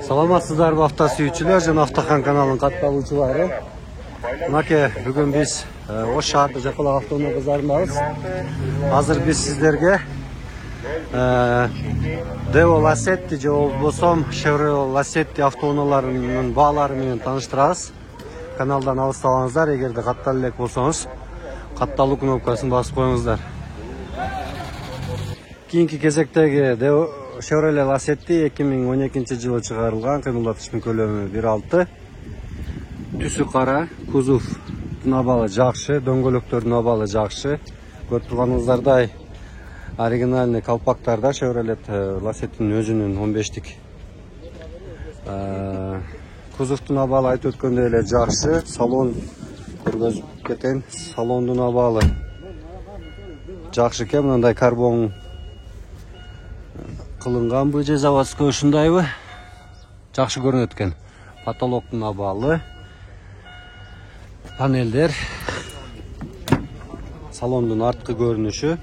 Саламатсыздарбы авто сүйүүчүлөр жана Автохан каналынын катталуучулары. Мынакей бүгүн биз Ош шаардык Жакылак автоунаа базарындабыз. Азыр биз сиздерге Devo Lacetti же болбосо Chevrolet Lacetti автоунааларынын баалары менен тааныштырабыз. Каналдан алыстабаңыздар, эгерде каттала элек болсоңуз, катталуу кнопкасын басып коюңуздар. Кийинки кезектеги Chevrolet Lacetti 2012 жылы чыгарылган, кыймылдаткычтын көлөмү 1.6. Түсү кара, кузовдун абалы жакшы, дөңгөлөктөрдүн абалы жакшы. Көрүп турганыңыздардай оригинальный колпактарда Chevrolet Lacettинин өзүнүн 15-тик. Кузовдун абалы айтып өткөндөй эле жакшы, салон көргөзүп кетейин. Салондун абалы жакшы экен, мындай карбон кылынганбы же заводской ушундайбы? Жакшы көрүнөт экен. Потолоктун абалы, панелдер, салондун арткы көрүнүшү,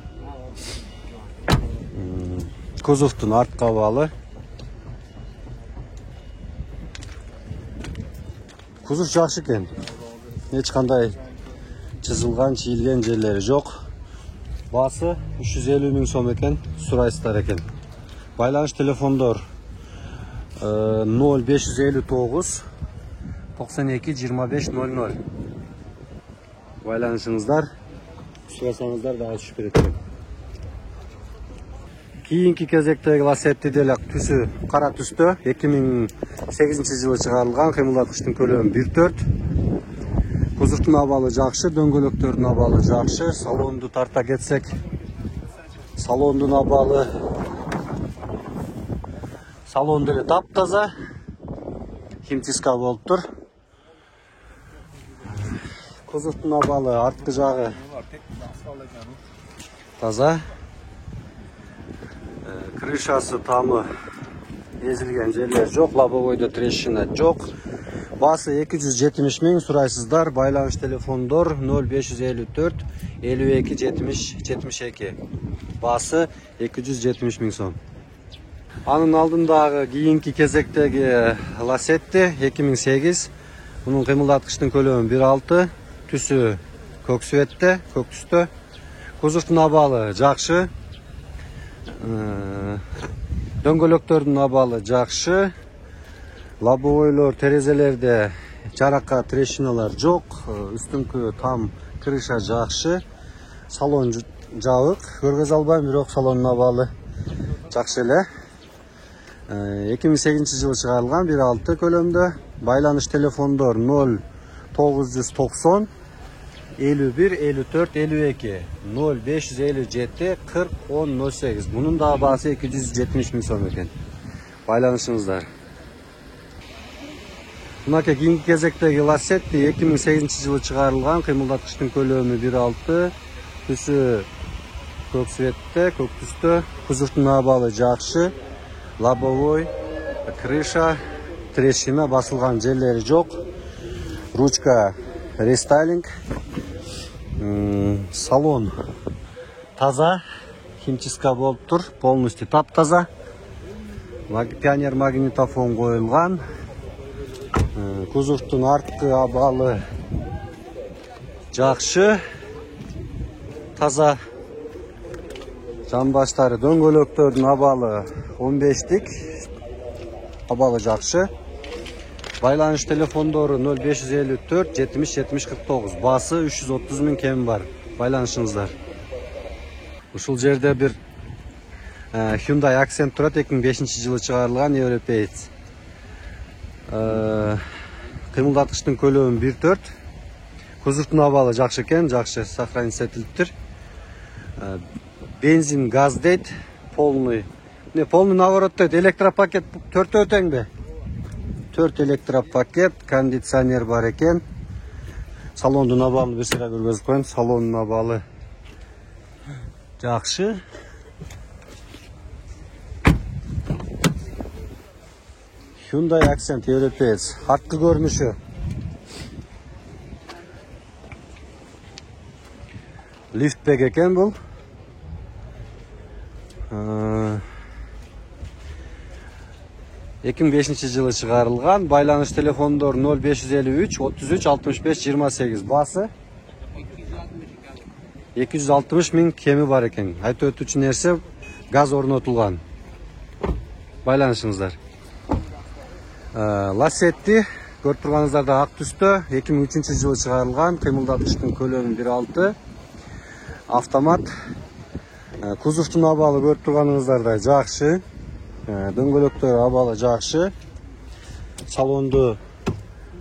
кузовдун арткы абалы. Кузов жакшы экен. Эч кандай чызылган, чийилген жерлери жок. Баасы 350 000 сом экен, сурайсыздар экен. Байланыш телефондор 0559 92 25 00. Байланышыңыздар, сурасаңыздар да түшүп берет экен. Кийинки кезектеги Lacetti деле түсү кара түстө, 2008 жылы чыгарылган, кыймылдаткычтын көлөмү 1.4. Кузовдун абалы жакшы, дөңгөлөктөрдүн абалы жакшы. Салонду тарта кетсек, салондун абалы, салон деле таптаза, химчистка болуптур. Кузовдун абалы арткы жагы таза. Крышасы тамы эзилген жерлер жок, лобовойдо трещина жок. Баасы 270 000, сурайсыздар. Байланыш телефондор 0554 52 70 72. Баасы 270 000 сом. Анын алдындагы кийинки кезектеги Lacetti 2008. Мунун кыймылдаткычтын көлөмү 1.6, түсү көк светте, көк түстө. Кузовдун абалы жакшы. Дөңгөлөктөрдүн абалы жакшы. Лобовойлор, терезелерде жаракка, трещиналар жок. Үстүңкү там крыша жакшы. Салон жабык, көргөзө албайм, бирок салондун абалы жакшы эле. 2008 жылы чыгарылган, 1.6 көлөмдө. Байланыш телефондор 0990 51 54 52 0557 40 10 08. Bunun da baası 270 000 сом экен. Байланышыңыздар. Мынакей кийинки кезектеги Lacetti 2008 жылы чыгарылган, кыймылдаткычтын көлөмү 1.6, түсү көк светте, көк түстө. Кузовдун абалы жакшы. Лобовой, крыша, трещина, басылган жерлери жок. Ручка рестайлинг. Салон таза, химчистка болуптур, полностью таптаза. Пионер магнитофон коюлган. Кузовдун арткы абалы жакшы, таза. Жамбаштары, дөңгөлөктөрдүн абалы 15-тик, абалы жакшы. Байланыш телефондору 0554 70 70 49. Баасы 330 000 кем бар. Байланышыңыздар. Ушул жерде бир Hyundai Accent турат, 2005 жылы чыгарылган, европеец. Кыймылдаткычтын көлөмү 1.4. Кузовдун абалы жакшы экен, жакшы сохраниться этилиптир. Бензин, газ дейт, полный. Полный наворот дейт, электропакет 4 өтеңби? 4 электропакет, кондиционер бар экен. Салондун абалы бир сыйра көргөзүп коеюн. Салондун абалы жакшы. Hyundai Accent европеец. Арткы көрүнүшү. Лифтбек экен бул. 2005 жылы чыгарылган. Байланыш телефондор 0553 33 65 28. Басы 260 миң кеми бар экен. Айтып өтүүчү нерсе газ орнотулган. Байланышыңыздар. Лассетти көрүп турганыңыздарда ак түстө 2003 жылы чыгарылган. Кыймылдаткычтын көлөмү 1.6. Автомат. Кузовтун абалы көрүп турганыңыздарда жакшы. Дөңгөлөктөр абалы жакшы. Салонду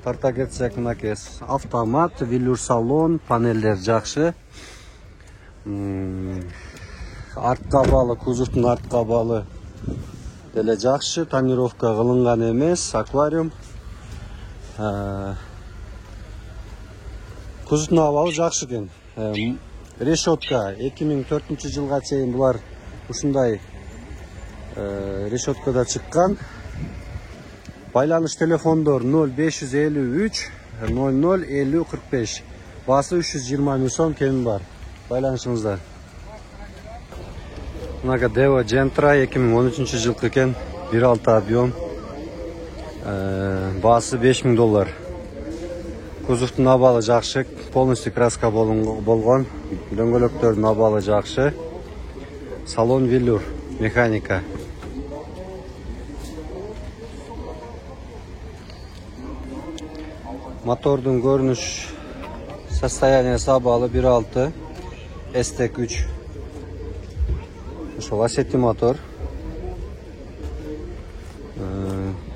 тарта кетсек мынакей автомат, велюр салон, панелдер жакшы. Артка абалы, кузовтун артка абалы деле жакшы. Тонировка кылынган эмес, аквариум. Кузовтун абалы жакшы экен. Решетка 2004 жылга чейин булар ушундай решеткада чыккан. Байланыш телефондор 0553 00 50 45. Басы 320 миң сом кеми бар. Байланышыңыздар. Мынага Дева Джентра 2013 жылкы экен. 1.6 объем. Басы $5000. Кузовтун абалы жакшы, полностью краска болгон. Дөңгөлөктөрдүн абалы жакшы. Салон велюр, механика. Мотордун көрүнүш состояниясы абалы 1.6. ST3. Ошо Лассетти мотор.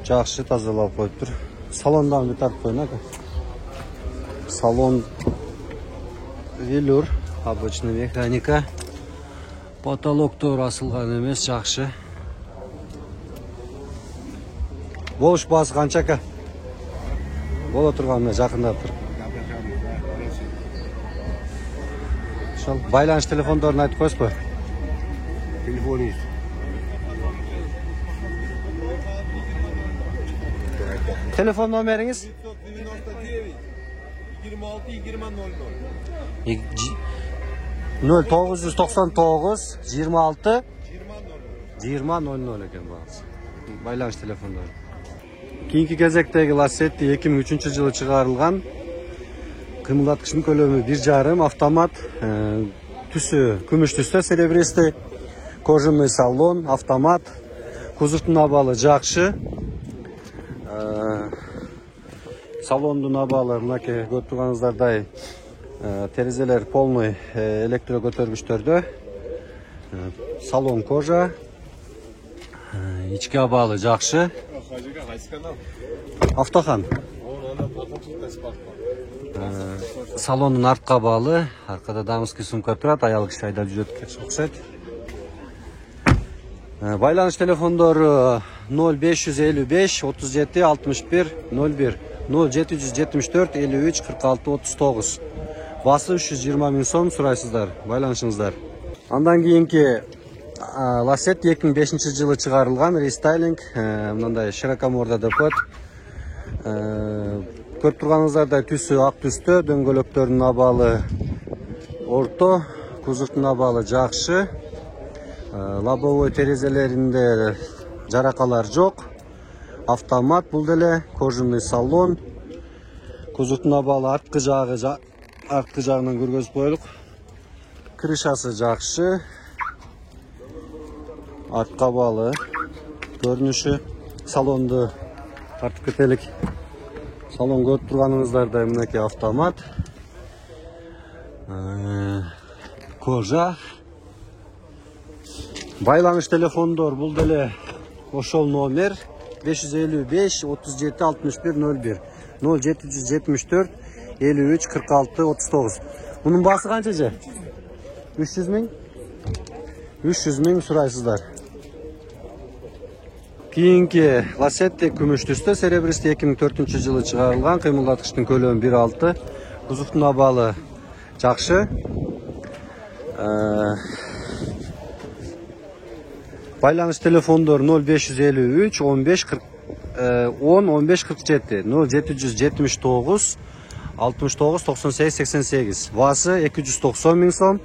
Жакшы тазалап коюптур. Салондан bir тартып коюн ака. Салон велюр, обычный механика. Потолоктор асылган эмес, жакшы. Болуш басы канча ака? Боло турган жакындап тур. Ошол байланыш телефондорун айтып коесузбу? Телефонуңуз. Телефон номериңиз? 0999 26 2000 экен багысы. Байланыш телефондору. Кийинки кезектеги Лассетти 2003 жылы чыгарылган. Кыймылдаткычтын көлөмү 1.5, автомат, түсү күмүш түстө, серебристый, кожаный салон, автомат, кузовтун абалы жакшы. Салондун абалы мынакей көрүп турганыңыздардай терезелер полный электро көтөргүчтөрдө. Салон кожа. Ички абалы жакшы. Автохан. Салондун артка абалы, аркада дамский сумка турат, аял киши айдап жүрөт окшойт. Байланыш телефондору 0555 37 61 01 0774 53 46 39. Басы 320 миң сом сурайсыздар, байланышыңыздар. Андан кийинки Лассетти 2005 жылы чыгарылган рестайлинг, мындай широкоморда депот. Көрүп турганыңыздардай түсү ак түстө, дөңгөлөктөрдүн абалы орто, кузовтун абалы жакшы. Лобовой терезелеринде жаракалар жок. Автомат бул деле, кожаный салон. Кузовтун абалы арткы жагынан көргөзүп коелук. Крышасы жакшы. Артка абалы көрүнүшү. Салонду тартып кетелик. Салон көрүп турганыңыздардай мынакей автомат. Кожа. Байланыш телефондор бул деле ошол номер 555 37 61 01 0774 53 46 39. Bunun bası kança же? 300 ming? 300 ming сурайсыздар. Кийинки Лассетти күмүш түстө, серебристый 2004 жылы чыгарылган, кыймылдаткычтын көлөмү 1.6, кузовтун абалы жакшы. Байланыш телефондор 0553 15 10 15 47 0779 69 98 88. Басы 290 миң сом.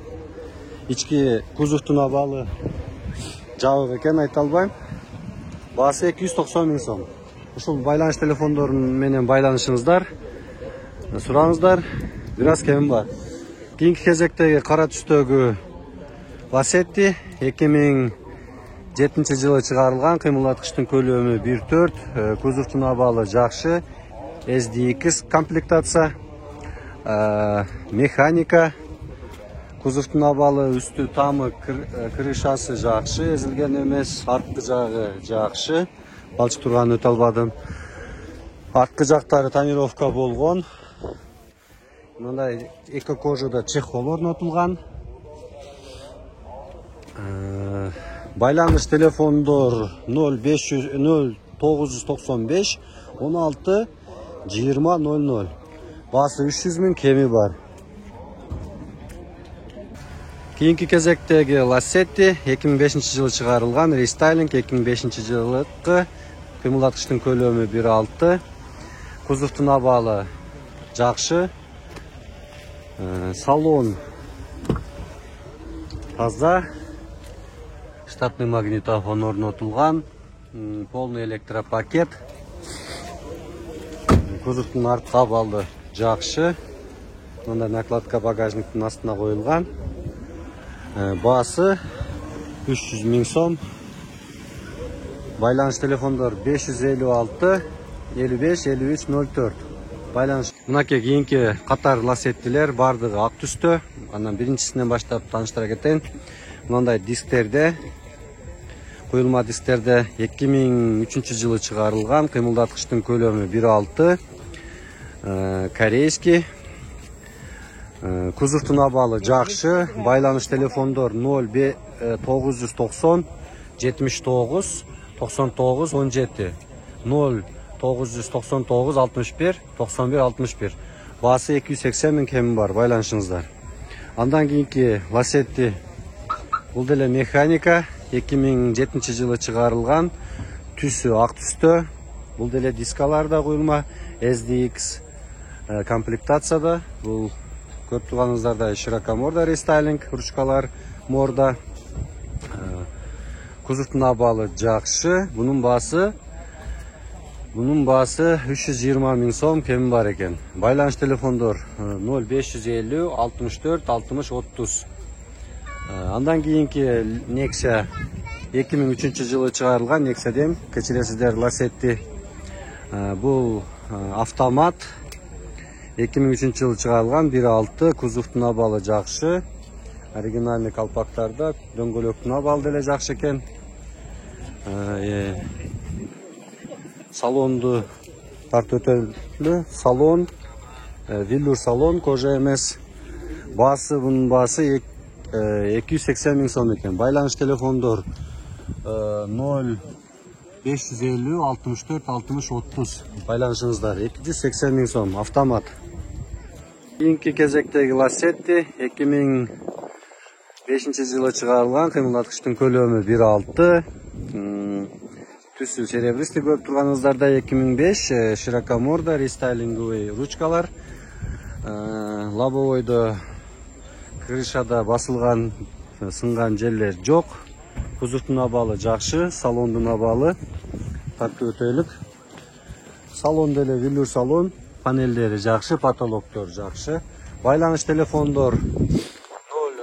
Ички кузовтун абалы жабык экен, айта албайм. Baасы 290 000 сом. Ушул байланыш телефондорун менен байланышыңыздар. Сураңыздар. Бир аз кем бар. Кийинки кезектеги кара түстөгү Lacetti 2007 жылы чыгарылган, кыймылдаткычтын көлөмү 1.4, кузовтун абалы жакшы, SDX комплектация, механика, кузовтун абалы үстү тамы, крышасы жакшы, эзилген эмес, арткы жагы жакшы, балчык турганын өтө албадым. Арткы жактары тонировка болгон. Мындай эко кожада чехол орнотулган. Байланыш телефондор 0995 16 20 00. Басы 300 000, кеми бар. Кийинки кезектеги Lacetti 2005 жылы чыгарылган, рестайлинг 2005 жылыкы, кыймылдаткычтын көлөмү 1.6, кузовтун абалы жакшы, салон таза, штатный магнитофон орнотулган, полный электропакет, кузовтун арткы абалы жакшы, мындай накладка багажниктин астына коюлган. Басы 300 000 сом. Байланыш телефондор 556 55 53 04. Байланыш. Мынакей кийинки катар Lacettилер бардыгы ак түстө. Андан биринчисинен баштап тааныштыра кетейин. Мындай дисктерде, коюлма дисктерде 2003 жылы чыгарылган, кыймылдаткычтын көлөмү 1.6, корейский. Кузовтун абалы жакшы, байланыш телефондор 0990 79 99 17 0999 61 91 61. Басы 280 000, кеми бар, байланышыңыздар. Андан кийинки Lacetti, бул деле механика, 2007 жылы чыгарылган, түсү ак түстө, бул деле дискаларда коюлма, SDX комплектацияда, бул көрүп турганыңыздардай широкоморда рестайлинг, ручкалар морда. Кузовтун абалы жакшы, бунун баасы 320 000 сом, кеми бар экен. Байланыш телефондор 0550 64 60 30. Андан кийинки Nexia 2003 жылы чыгарылган, Nexia дем, кечиресиздер, Lacetti. Бул автомат 2003 жылы чыгарылган, 1.6, кузовтун абалы жакшы, оригинальный колпактарда, дөңгөлөктүн абалы деле жакшы экен. Салонду тартып өтөлү, салон, виллур салон, кожа эмес. Басы, бунун басы 280 000 сом экен. Байланыш телефондор 0 550 64 60 30. Байланышыңыздар 280 000 сом, автомат. Кийинки кезектеги Lacetti 2005 жылы чыгарылган, кыймылдаткычтын көлөмү 1.6, түсү серебристый көрүп турганыңыздарда 2005, широкоморда, рестайлинговый ручкалар, лобовойдо крышада басылган, сынган жерлер жок, кузовтун абалы жакшы, салондун абалы тартып өтөлүк. Салон деле виллур салон, панелдери жакшы, потолоктор жакшы. Байланыш телефондор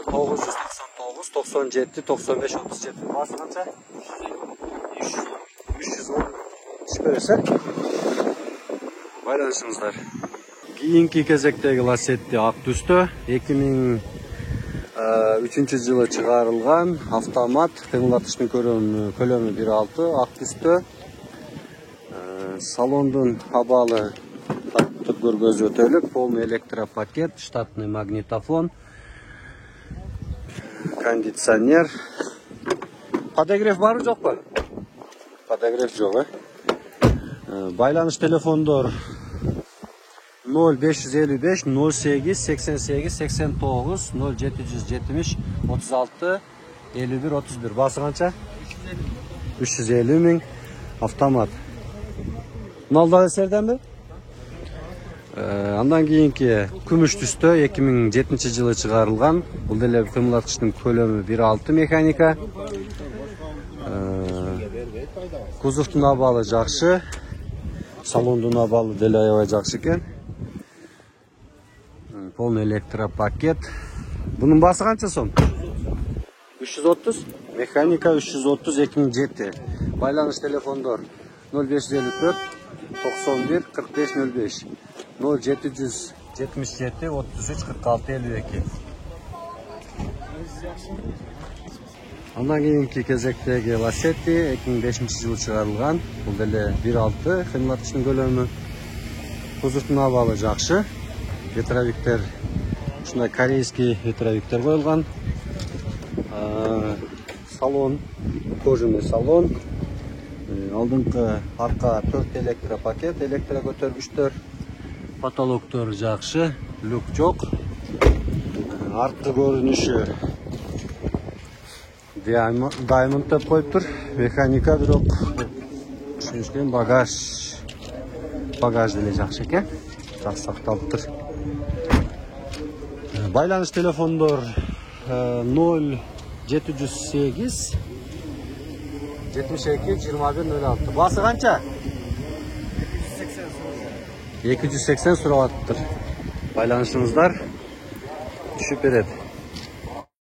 0999 97 95 37. Басы канча? 310 берсе. Байланышыңыздар. Кийинки кезектеги Lacetti ак түстө, 2003 жылы чыгарылган, автомат, кыймылдаткычтын көлөмү 1.6, ак түстө. Салондун абалы тартып көргөзүп өтөлүк, полный электропакет, штатный магнитофон, кондиционер. Подогрев барбы, жокпу? Подогрев жок, Байланыш телефондор 0555 08 88 89 0770 36 51 31. Басы канча? 350 000, автомат. Налда эсерденби? Андан кийинки күмүш түстө 2007 жылы чыгарылган. Бул деле кыймылдаткычтын көлөмү 1.6 механика. Кузовдун абалы жакшы. Салондун абалы деле аябай жакшы экен. Полный электропакет. Bunun bası kança son? 330. Mekanika 330 2007. Байланыш телефондор 0554 91 45 05 0777 33 46 52. Андан кийинки кезектеги Lacetti 2005-жылы чыгарылган. Бул деле 1.6 кыймылдаткычтын көлөмү. Кузовдун абалы жакшы. Ветровиктер ушундай корейский ветровиктер коюлган. Салон, кожаный салон. Алдыңкы арка 4 электропакет, электро көтөргүчтөр. Потолоктор жакшы, люк жок. Арткы көрүнүшү Diamond деп коюптур. Механика бирок түшүнүшкөн багаж деле жакшы экен. Жакшы сакталыптыр. Байланыш телефондор 0708 72 2106. Басы канча? 280 сурап атыптыр. Байланышыңыздар түшүп берет.